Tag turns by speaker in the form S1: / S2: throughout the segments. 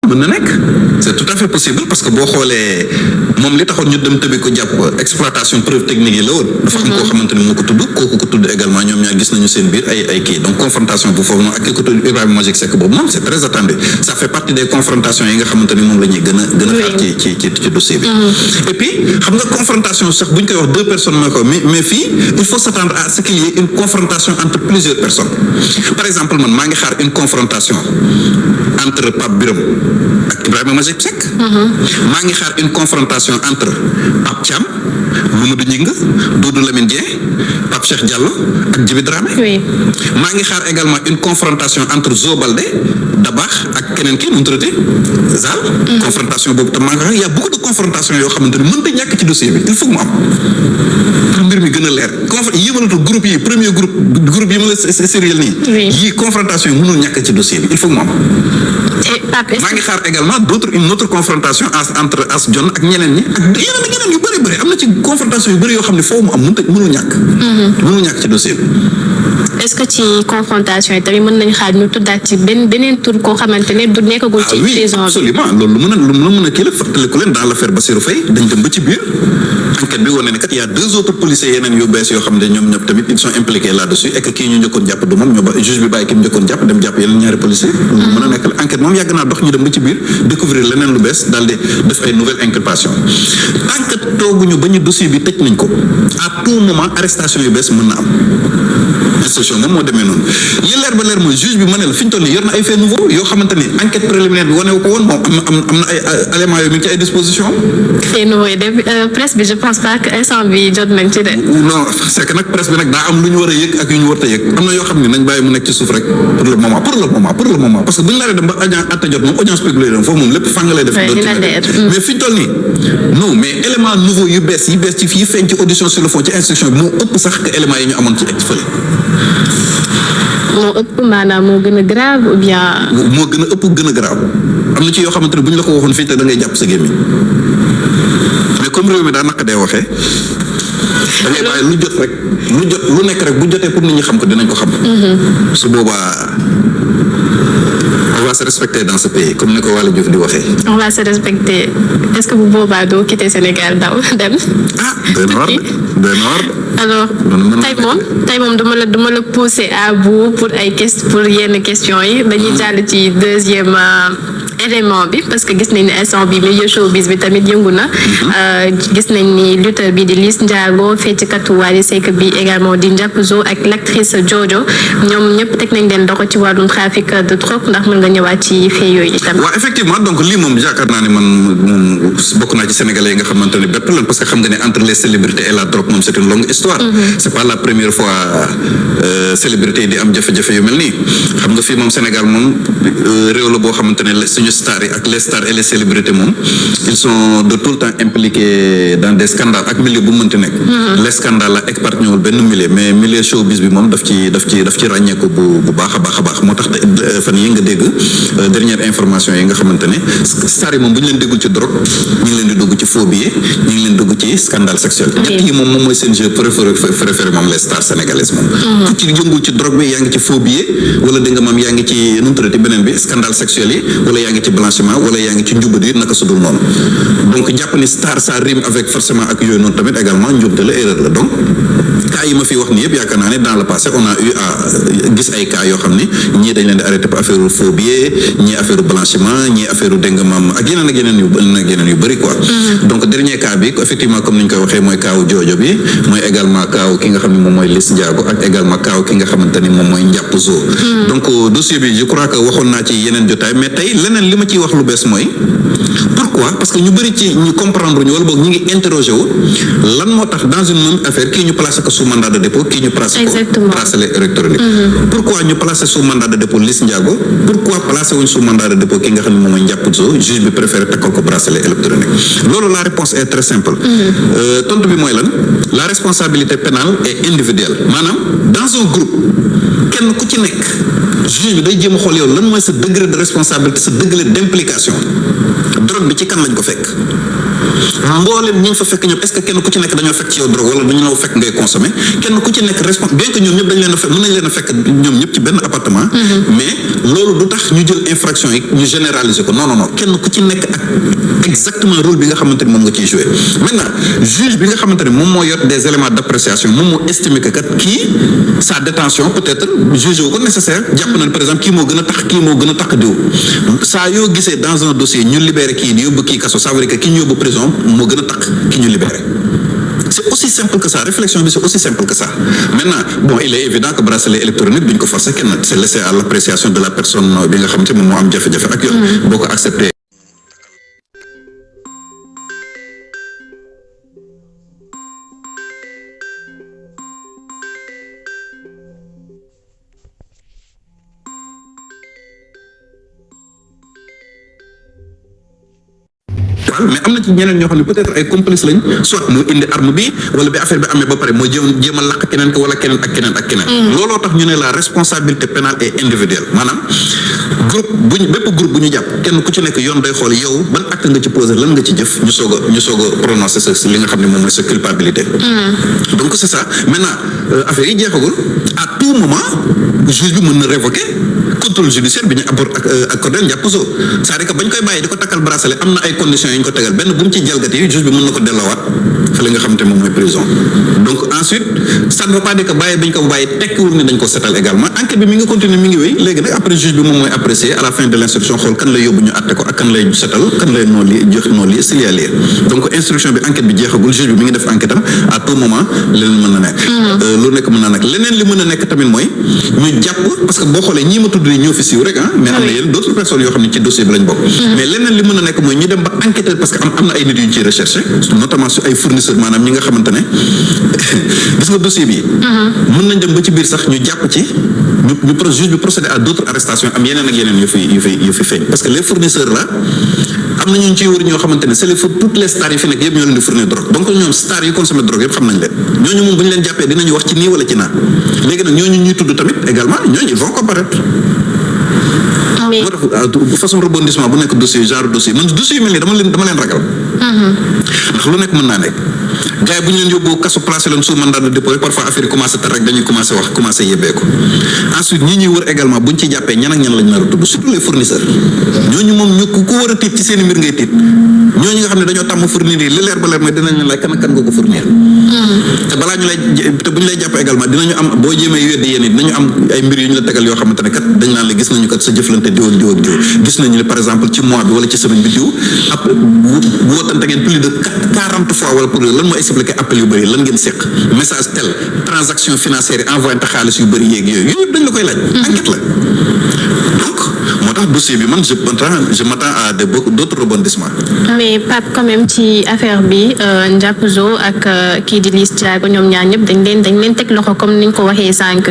S1: mën na nekk c'est tout à fait possible parce que boo xoolee moom li taxoon ñu dem tëbi ko jàpp exploitation preuve technique yi la woon. dafa am koo xamante ni moo ko tudd kooku ko tudd également ñoom ñaar gis nañu seen biir ay kii donc confrontation bu foofu noonu ak ki ko tudd Ibrahima Magic Seck boobu moom c'est très attendu ça fait partie des confrontations yi nga xamante ni moom la ñuy gën a xaar ci dossier bi. et puis xam nga confrontation sax bu ñu koy wax deux personnes mooy ko mais fii il faut s'attendre à ce qu'il y ait une confrontation entre plusieurs personnes par exemple man maa ngi xaar une confrontation entre Pape Birame ak Ibrahima Magic Seck. maa ngi xaar une confrontation entre Pape Thiam Mamadou Gningue Doudou Lamine Dieng Pape Cheikh Diallo ak Djibi Dramé. maa ngi xaar également une confrontation entre Zo Baldé Dabakh ak keneen ki nu mu tuddati Zal. confrontation boobu tam maa ngi xaar y a beaucoup de confrontation yoo xamante ni mënta ñàkk ci dossier bi il faut mu am pour mbir mi gën a leer yëmalatu groupe yi premier groupe yi ma la sériel nii. yii confrontation yi mënul ñàkk ci dossier bi il faut mu am. maa ngi xaar également une autre confrontation entre As John ak ñeneen ñi ak yeneen yu bëri am na ci confrontation yu bëri yoo xam ne foofu mu am mënul ñàkk. mënul ñàkk ci dossier bi.
S2: est-ce que ci confrontation yi tamit mën nañu xaar ñu tuddaat ci beneen tur koo xamante ne du nekkagul ci prison bi.
S1: absolument loolu lu mën a kii la fàttaliku leen dans l'affaire Bassirou Faye dañ dem ba ci biir enquête bi wane ne kat y a deux autres policiers yeneen yu bees yoo xam ne ñoom ñëpp tamit ils sont impliqués là-dessus et que kii ñu njëkkoon jàpp du moom juge bi bàyyi ki mu njëkkoon jàpp dem jàpp yeneen ñaari policiers. loolu mën a nekk la enquête moom yàgg naa dox ñu dem ba ci biir découvrir leneen lu bees daal di def ay nouvelles inculpations tant que tooguñu ba ñu dossier bi tëj nañ ko à tout moment arrestation yu bees mën na am. instruction moom moo demee noonu li leer ba leer mooy juge bi ma ne la fi ñu toll nii yor na ay faits nouveaux yoo xamante ni enquête préliminaire bi wane wu ko woon moom am na ay éléments yoo mi ngi ci ay dispositions.
S2: faits nouveaux yi de presse bi je pense pas que instant bi jot nañ ci de.
S1: non c'est que nag presse bi nag daa am lu ñu war a yëg ak yu ñu war a yëg am na yoo xam ne nañ bàyyi mu nekk ci suuf rek pour le moment parce que bu ñu la dem ba atte jot moom audience publique lay doon foofu moom lépp fàng lay def. mais fi ñu toll nii non mais élément nouveau yu bees ci fii feeñ ci audition sur le fond ci instruction bi moo ëpp sax que éléments yi ñu amoon ci fële.
S2: moo ëpp maanaam moo gën a grave ou bien.
S1: moo gën a ëpp gën a grave am na ci yoo xamante ne bu ñu la ko waxoon fii te da ngay jàpp sa gémmiñ mais comme réew mi daa naka dee waxee da ngay bàyyi lu jot lu nekk rek bu jotee pour nit ñi xam ko dinañ ko xam. su boobaa on va se respecter dans ce pays comme ni ko Waly Diouf di waxee.
S2: on va se respecter est-ce que bu boobaa doo quitter Sénégal daw dem. alors tey moom duma la pousser à bout pour yenn questions yi dañuy jàll ci deuxième élément bi parce que gis nañ ni instant bi milieu showbiz bi tamit yëngu na gis nañ ni lutteur bi di Liss Ndiago feccikatu Wally Seck bi également di Ndiap Zo ak l'actrice Jojo ñoom ñëpp teg nañ leen doxo ci wàllum trafic de drogue ndax mën nga ñëwaat ci fait yooyu itam.
S1: waaw effectivement donc lii moom yaakaar naa ne man moom bokk naa ci sénégalais yi nga xamante ne bett leen parce que xam nga ne entre les célébrités et la drogue moom c'est une longue histoire. C'est pas la première fois célébrité yi di am jafe-jafe yu mel nii xam nga fii moom Sénégal moom réew la boo xamante ne suñu stars yi ak les stars et les célébrités moom ils sont de tout le temps impliqués dans des scandales ak milieu bu mënti nekk. les scandales la épargné-wul benn milieu mais milieu showbiz bi moom daf ci ràññeeku bu baax a baax moo tax fan yi nga dégg dernière information yi nga xamante ne stars yi moom bu ñu leen déggul ci drogue ñu ngi leen di dugg ci faux billets ñu ngi leen dugg ci scandale sexuel. ñett yi moom mooy seen jeu préféré moom les stars sénégalaises moom. ku ci yëngu ci drogue bi yaa ngi ci faux billets wala dégg nga moom yaa ngi ci nu mu tuddati beneen bi scandale sexuel yi wala yaa ngi ci blanchiment wala yaa ngi ci njubadi naka su dul noonu donc jàpp ni star ça rime avec forcément ak yooyu noonu tamit également njubte la erreur la donc cas yi ma fi wax ni yëpp yaakaar naa ne dans le passé on a eu à gis ay cas yoo xam ne ñii dañ leen di arrêté pour affaire faux billets ñii affaire blanchiment ñii affaire dégg nga maam ak yeneen yu bëri quoi. donc dernier cas bi effectivement comme ni ñu koy waxee mooy cas Jojo bi mooy également cas ki nga xam ne moom mooy Liss Ndiago ak également cas ki nga xamante ni moom mooy Ndiap Zo. donc dossier bi je crois que waxoon naa ci yeneen jotaay mais tey leneen li ma ciy wax lu bees mooy pourquoi parce que ñu bëri ci ñu comprendre ñu wala boog ñu ngi interroger wu lan moo tax dans une même affaire kii ñu placé ko sous mandat de dépôt kii ñu placé ko bracelet électronique. pourquoi ñu placé sous mandat de dépôt Liss Ndiago pourquoi placé wuñ sous mandat de dépôt ki nga xam ne moom mooy Ndiap Zo juge bi préféré takkal ko bracelet électronique loolu la réponse est très simple. tontu bi mooy lan la responsabilité pénale est individuelle maanaam dans un groupe kenn ku ci nekk juge bi day jéem a xool yow lan mooy sa degré de responsabilité sa degré d'implication drogue bi ci kan lañ ko fekk mboolem ñi fa fekk ñëpp est-ce que kenn ku ci nekk dañoo fekk ci yow drogue wala dañu la fekk ngay consommer kenn ku ci nekk bien que ñoom ñëpp dañ leen a fekk mën nañ leen a fekk ñoom ñëpp ci benn appartement. mais loolu du tax ñu jël infraction yi ñu généraliser ko non kenn ku ci nekk ak exactement rôle bi nga xamante ni moom nga ciy jouer maintenant juge bi nga xamante ni moom moo yor des éléments d'appréciation moom moo estimer que kat kii sa détention peut-être juge wu ko nécessaire jàpp nañ par exemple kii moo gën a tax diw saa yoo gisee dans un dossier ñu libéré kii di yóbbu kii kaso ça veut dire que ki ñu yóbbu prison moo gën a tax ki ñu libéré c'est aussi simple que ça réflexion bi c'est aussi simple que ça maintenant bon il est évident que bracelet électronique duñ ko forcer kenn c'est laissé à l'appréciation de la personne bi nga xamante moom moo am jafe-jafe ak yoon boo ko accepté. mais am na ci ñeneen ñoo xam ne peut-être ay complices lañ soit mu indi arme bi wala bi affaire bi amee ba pare mooy jéem a laq keneen ko wala keneen ak keneen. looloo tax ñu ne la responsabilité pénale est individuelle maanaam bépp groupe bu ñu jàpp kenn ku ci nekk yoon day xool yow ban acte nga ci posé lan nga ci jëf ñu soog a prononcer sa li nga xam ne moom mooy sa culpabilité. donc c'est ça maintenant affaire yi jeexagul à tout moment juge bi mën na révoquer contrôle judiciaire bi ñu accordé njàppuso c'est-à-dire que bañ koy bàyyi di ko takkal bracelet am na ay conditions yi ñu ko tegal benn bu mu ci jalgati yi juge bi mën na ko delloowaat fa li nga xamante moom mooy prison donc ensuite ça ne veut pas dire que bàyyi bañ ko bàyyi tekkiwul ni dañ ko setal également enquête bi mi ngi continuer mi ngi wéy léegi nag après juge bi moom mooy apprécier à la fin de l'instruction xool kan lay yóbbu ñu àtte ko ak kan lay setal kan lay jox non-lieu s'il y a lieu donc instruction bi enquête bi jeexagul juge bi mi ngi def enquête am à tout moment leneen mën na nekk lu nekk mën naa nekk leneen li mën a nekk tamit mooy ñu jàpp parce que boo xoolee ñii ma tudd ni ñoo fi siiw rek mais am na yeneen d'autres personnes yoo xam ne ci dossier bi lañ bokk mais leneen li mën a nekk mooy ñu dem ba enquêteur parce que am na ay nit yu ñu ciy recherché notamment su ay fournisseurs maanaam ñi nga xamante ne gis nga dossier bi mën nañ dem ba ci biir sax ñu jàpp ci ñu juge bi procéder à d'autres arrestations am yeneen ak yeneen yu fi feeñ parce que les fournisseurs là am na ñu ciy wër ñoo xamante ne c'est toutes les stars yi fi nekk yëpp ñoo leen di fournir drogue donc ñoom stars yi consommé drogue yëpp xam nañ leen ñooñu moom bu ñu leen jàppee dinañu wax ci nii wala ci naa léegi nag ñooñu ñuy tudd tamit également ñooñu ils vont comparaître moo tax façon rebondissement bu nekk dossier genre dossier man dossier yu mel nii dama leen ragal ndax lu nekk mën naa nekk gars yi bu ñu leen yóbbu kaso placé leen sous mandat de dépôt parfois affaire yi commencé tar rek dañuy commencé yebbeeku ensuite ñi ñuy wër également bu ñu ci jàppee ñan ak ñan lañ nar a tudd surtout les fournisseurs ñooñu moom ñu ku war a tiit ci seen i mbir ngay tiit ñooñu nga xam ne dañoo tàmm fournir yi li leer ba leer mooy dinañ leen laaj kan ak kan nga ko fournir te balaa ñu lay te bu ñu lay jàpp également dinañu am boo jéemee weddi yéen dinañu am ay mbir yu ñu la tegal yoo xamante ne kat dañ naan la gis nañu kat sa jëflante diw ak diw ak diw gis nañu ne par exemple ci mois bi wala ci semaine bi diw après wootante ngeen plus de 40 fois wala pour lan moo expliquer appel yu bëri lan ngeen seq message tel transaction financière yi envoyé xaalis yu bëri yéeg yooyu yëpp dañ la koy laaj enquête la donc moo tax dossier bi man je m'attends à d'autres rebondissements.
S2: mais Pape quand même ci affaire bi Ndiapuzo ak kii di Liss Ndiago ñoom ñaar ñëpp dañ leen teg loxo comme niñ ko waxee sànq.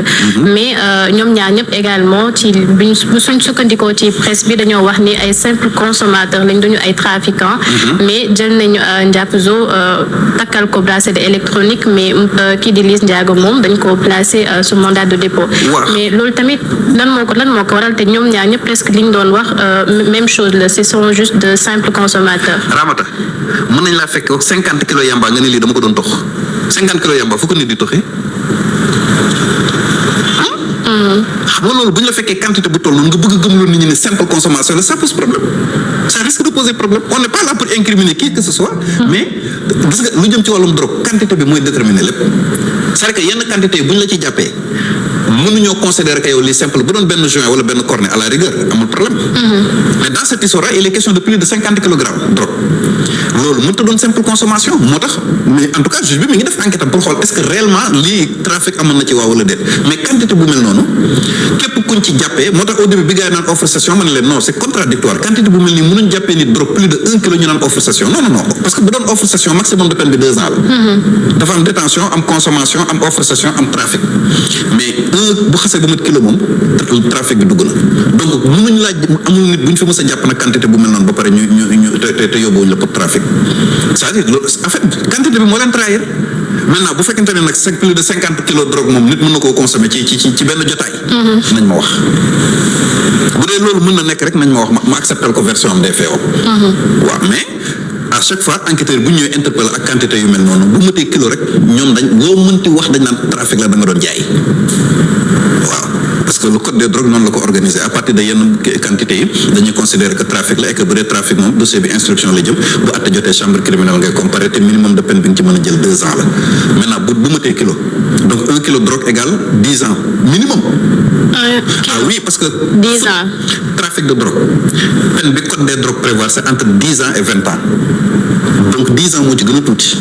S2: mais ñoom ñaar ñëpp également ci suñ sukkandikoo ci presse bi dañoo wax ni ay simple consommateur lañ duñu ay trafiquants. mais jël nañu Ndiapuzo takkal ko bracelet électronique mais kii di Liss Ndiago moom dañ ko placé sous mandat de dépôt. mais loolu tamit lan moo ko waral te ñoom ñaar ñëpp presque li ñu doon wax même chose la ce sont juste de simples consommateurs.
S1: Ramata mën nañ laa fekk 50 kilos yamba nga ne lii dama ko doon tox 50 kilos yamba fu ko nit di toxee. xam nga loolu bu ñu la fekkee quantité bu toll noonu nga bëgg a gëmloo nit ñi ne simple consommation la ça pose problème ça risque de poser problème on n'est pas là pour incriminer qui que ce soit. mais gis nga lu jëm ci wàllum drogue quantité bi mooy déterminer lépp c'est-à-dire que yenn quantité yi bu ñu la ci jàppee. mënuñoo considérer que yow li simple bu doon benn joint wala benn cornet à la rigueur amul problème. mais dans cette histoire il est question de plus de 50 kilogrammes drogue loolu mënut a doon simple consommation moo tax mais en tout cas juge bi mi ngi def enquête am pour xool est-ce que réellement lii trafic amoon na ci waaw wala déet mais quantité bu mel noonu képp kuñ ci jàppee moo tax au début bi gars yi naan offre session ma ne leen non c'est contradictoire quantité bu mel nii mënuñ jàppee nit drogue plus de 1 kilo ñu naan offre session non parce que bu doon offre session maximum de peine bi 2 ans la. dafa am détention am consommation am offre session am trafic mais bu xasee ba mat kilo moom trafic bi dugg na donc mënuñ laaj amul nit bu ñu fi mës a jàpp nag quantité bu mel noonu ba pare ñu te yóbbuwuñ la pour trafic c'est-à-dire loolu en fait quantité bi moo leen trahir maintenant bu fekkente ne nag c'est plus de 50 kilos drogue moom nit mën na koo consommer ci benn jotaay. nañ ma wax bu dee loolu mën na nekk rek nañ ma wax ma accepter ko version am des faits. waaw mais à chaque fois enquêteur bu ñëwee interpellé ak quantité yu mel noonu bu matee kilo rek ñoom dañ loo mënti wax dañ naan trafic la da nga doon jaay waaw parce que le code des drogues noonu la ko organisé à partir de yenn quantité yi dañuy considérer que trafic la et que bu dee trafic moom dossier bi instruction la jëm bu àtte jotee chambre criminelle ngay comparer te minimum de peine bi nga ci mën a jël 2 ans la maintenant bu matee kilo donc 1 kilo drogue égale 10 ans minimum. Ah oui parce que
S2: 10 ans
S1: trafic de drogue peine bi code des drogues prévoit c'est entre 10 ans et 20 ans donc 10 ans moo ci gën a tuuti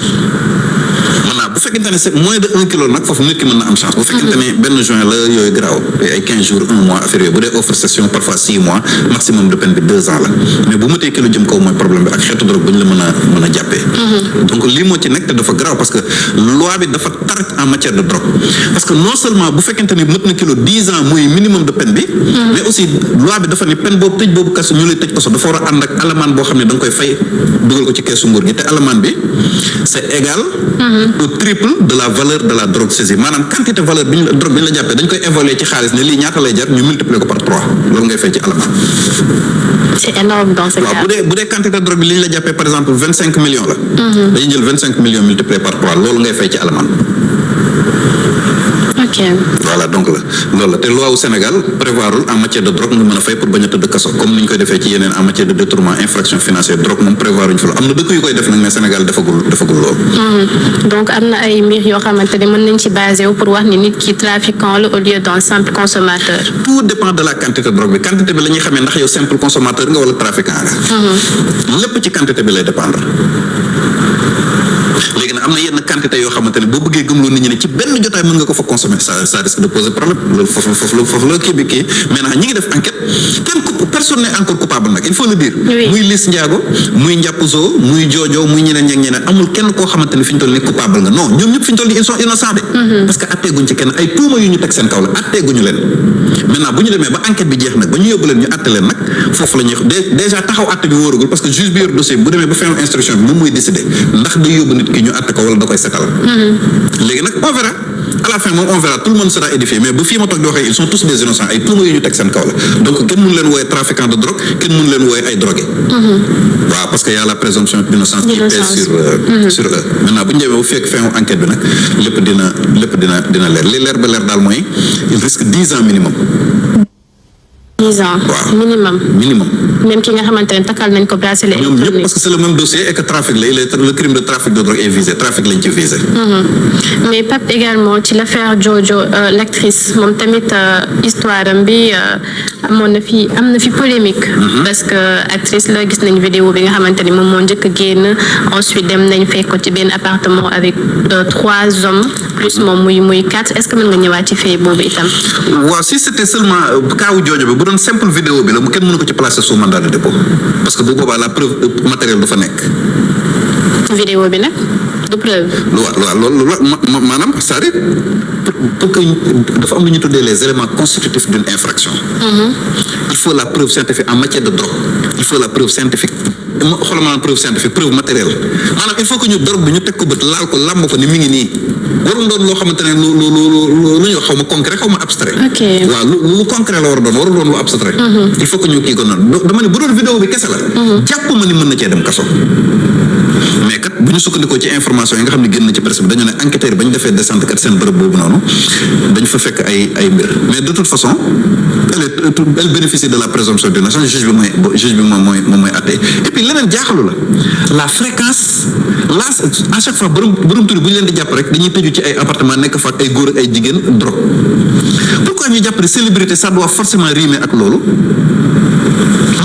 S1: maintenant bu fekkente ne c'est moins de 1 kilo nag foofu nit ki mën na am chance bu fekkente ne benn juin la yooyu garaaw ay 15 jours 1 mois affaire yooyu bu dee offre session parfois 6 mois maximum de peine bi 2 ans la mais bu matee kilo jëm kaw mooy problème bi ak xeetu drogue bu ñu la mën a jàppee donc lii moo ci nekk te dafa garaaw parce que loi bi dafa tar en matière de drogue parce que non seulement bu fekkente ne mët na kilo 10 ans mooy minimum de peine bi mais aussi loi bi dafa ne peine boobu tëj boobu kaso ñu lay tëj kaso dafa war a ànd ak alamaan boo xam ne da nga koy fay dugal ko ci keesu nguur gi te alamaan bi c'est égal au triple de la valeur de la drogue saisie maanaam quantité valeur bi ñu drogue bi ñu la jàppee dañ koy évaluer ci xaalis ne lii ñaata lay jar ñu multiplier ko par 3 loolu ngay fay ci alamaan.
S2: c'est énorme dans ce cas.
S1: waaw bu dee quantité drogue bi li ñu la jàppee par exemple 25 millions la. dañuy jël 25 millions multiplié par 3 loolu ngay fay ci alamaan.
S2: ok.
S1: voilà donc loolu la te loi wu Sénégal prévoirul en matière de drogue nga mën a fay pour bañ a tëdd kaso comme ni ñu koy defee ci yeneen en matière de détournement infraction financière drogue moom prévoiruñ fa loolu am na dëkk yu koy def nag mais Sénégal defagul loolu.
S2: donc am na ay mbir yoo xamante ne mën nañ ci basé wu pour wax ni nit ki trafiquant la au lieu d'un simple consommateur.
S1: tout dépend de la quantité de drogue bi quantité bi la ñuy xamee ndax yow simple consommateur nga wala trafiquant nga. lépp ci quantité bi lay dépendre. léegi nag am na yenn quantité yoo xamante ne boo bëggee gëmloo nit ñi ne ci benn jotaay mën nga ko fa consommer ça risque de poser problème loolu foofu la kii bi kii maintenant ñi ngi def enquête personne n'est encore coupable nag il faut le dire. muy Liss Ndiago muy Ndiapp Zo muy Jojo muy ñeneen amul kenn koo xamante ne fi ñu toll ni coupable nga non ñoom ñëpp fi ñu toll ni ils sont innocents de. parce que atteeguñ ci kenn ay tuuma yu ñu teg seen kaw la atteeguñu leen maintenant bu ñu demee ba enquête bi jeex nag ba ñu yóbbu leen ñu atte leen nag foofu la ñuy déjà taxaw atte bi wóoragul parce que juge bi yor dossier bu demee ba fin instruction bi moom mooy décider ndax day yóbbu nit ki ñu atte ko wala da koy setal. léegi nag on verra à la fin moom on verra tout le monde sera édifié mais ba fii ma toog di waxee ils sont tous des innocents ay tuuma yu ñu teg seen kaw la donc kenn mënu leen wooye trafiquant de drogue kenn mënu leen wooye ay drogué. waaw parce que y a la présomption d'innocence qui pèse sur eux maintenant bu ñu demee bu fekk fin enquête bi nag lépp dina leer li leer ba leer daal mooy il risque 10 ans minimum.
S2: 10 ans.
S1: waaw minimum.
S2: même ki nga xamante ne takkal nañ ko bracelet
S1: ñoom ñëpp parce que c'est le même dossier et que trafic la le crime de trafic de drogue est visé trafic lañ ci visé.
S2: mais Pape également ci l'affaire Jojo l'actrice moom tamit histoire am bi am na fi polémique. parce que actrice la gis nañ vidéo bi nga xamante ni moom moo njëkk a génn ensuite dem nañ fekk ko ci benn appartement avec 3 hommes plus moom muy 4 est-ce que mën nga ñëwaat ci fee boobu itam.
S1: waaw si c'était seulement kaawu Jojo bi bu doon simple vidéo bi la mu kenn mënu ko ci placer sous mandat de dépôt parce que bu boobaa la preuve matérielle du fa nekk.
S2: vidéo bi nag du preuve.
S1: waaw loolu maanaam c'est-à-dire pour que dafa am lu ñu tuddee les éléments constitutifs d'une infraction. Il faut la preuve scientifique en matière de drogue il faut la preuve scientifique xoolal maanaam preuve scientifique preuve matérielle maanaam il faut que ñu drogue bi ñu teg ko bët laal ko làmb ko ni mi ngi nii warul doon loo xamante ne lu ñu xaw ma concret xaw ma abstrait.
S2: ok
S1: waaw lu concret la war a doon warul doon lu abstrait. il faut que ñu kii ko noonu dama ne bu doon vidéo bi kese la. jàpp ma ni mën na cee dem kaso. mais kat bu ñu sukkandikoo ci information yi nga xam ne génn na ci presse bi dañu ne enquêteurs yi ba ñu defee descente kat seen bërëb boobu noonu dañu fa fekk ay mbir mais de toute façon elle bénéficie de la présomption d'innocence juge bi moom mooy àtte et puis leneen jaaxalu la fréquence là à chaque fois borom tur bu ñu leen di jàpp rek dañuy tëju ci ay appartement nekk fa ak ay góor ak ay jigéen drogue pourquoi ñu jàpp ne célébrité ça doit forcément rimer ak loolu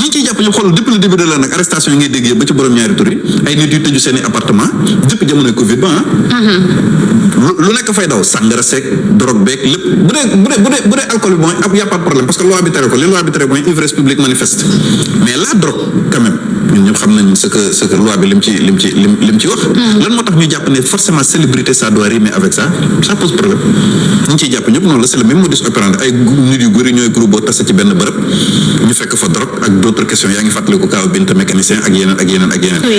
S1: ñi ciy jàpp ñu xool depuis le début de la nag arrestation yi ngay dégg yëpp ba ci borom ñaari tur yi ay nit yu tëju seen i appartement depuis jamonoy Covid ba lu nekk fay daw sàngara seeg drogue beeg lépp bu dee alcool bi mooy y a pas de problème parce que loi bi tere ko li loi bi tere mooy ivresse publique manifeste mais la drogue quand même ñun ñëpp xam nañ ce que loi bi lim ci wax. lan moo tax ñu jàpp ne forcément célébrité ça doit rimer avec ça pose problème ñu ciy jàpp ñëpp noonu la c'est le même modus operandi ay nit yu bëri ñooy groupe boo tase ci benn bërëb ñu fekk fa drogue ak d'autres questions yaa ngi fàttaliku kaaw Binta mécanicien ak yeneen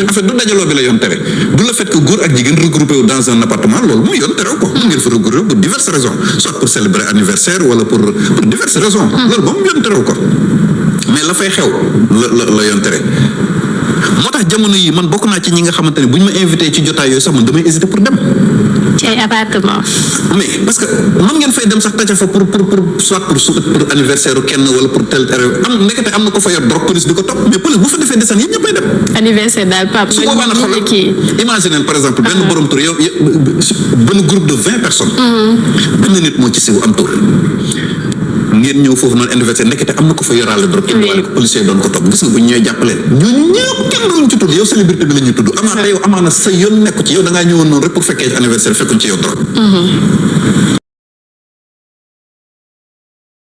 S1: en fait du dajaloo bi la yoon tere du le fait que góor ak jigéen regroupé wu dans un appartement loolu mooy yoon tere ko mu ngeen fa regroupé pour diverses raisons soit pour célébrer anniversaire wala pour diverses raisons loolu moom yoon tere ko mais la fay xew la yoon tere moo tax jamono yi man bokk naa ci ñi nga xamante ne bu ñu ma invité ci jotaay yooyu sax man damay hésiter pour dem.
S2: ci ay appartement.
S1: mais parce que man ngeen fay dem sax taca fa pour soit pour anniversaire u kenn wala pour tel am nekkate am na ko fa yor drogue police di ko topp mais police bu fa defee descente yéen ñëppay dem.
S2: anniversaire daal Pape.
S1: su boobaa nag xoolal imaginer par exemple benn borom tur yow benn groupe de 20 personnes. benn nit moo ci siw am tur. ngeen ñëw foofu noonu anniversaire nekkate am na ko fa yoraale drogue ci wàllu policier doon ko topp gis nga bu ñu ñëwee jàppaleen ñooñu ñëpp kenn doon ci tudd yow célébrité bi la ñuy tudd amaana yow amaana sa yoon nekku ci yow da ngaa ñëwoon noonu rek pour fekkee anniversaire fekkuñ ci yow drogue